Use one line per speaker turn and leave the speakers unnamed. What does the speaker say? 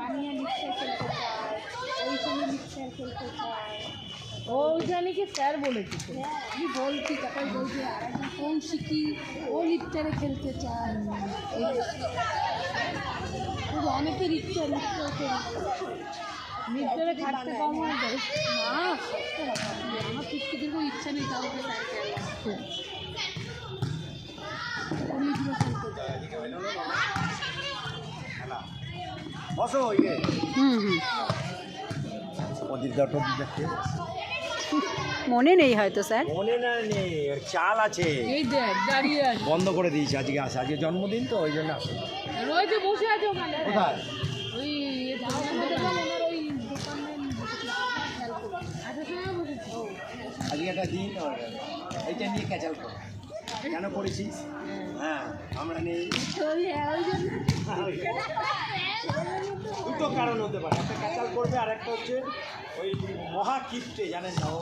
তানিয়া লিপস্টার খেলতে চায়, ওইখানে লিপস্টার খেলতে চায়।
ওইখানে স্যার বলেছি তো।
হ্যাঁ আমি বলছি, তারপরে বলছি আর একজন কৌশিকী, ও লিপস্টারে খেলতে চায়। অনেকে লিপস্টার
মিক্সারে খাটতে কম হয় তো।
না আমার পিসকিদের কোনো ইচ্ছা নেই তাহলে
বসো ইয়ে প্রদীপদা টদীপদাকে
মনে নেই হয়তো স্যার।
মনে না নেই, ওই চাল আছে
এই দেখ দাঁড়িয়ে আছে,
বন্ধ করে দিয়েছি, আজকে আসে, আজকে জন্মদিন তো ওই জন্য আসে।
রয়েছে বসে আছে ওখানে।
কোথায়?
ওই
আজকে একটা দিন এইটা নিয়ে ক্যাচাল কর, কেন করেছিস? হ্যাঁ আমরা নেই, দুটো কারণ হতে পারে, একটা ক্যাচাল করবে আর একটা হচ্ছে ওই মহা কিপ্টে জানেন না, ও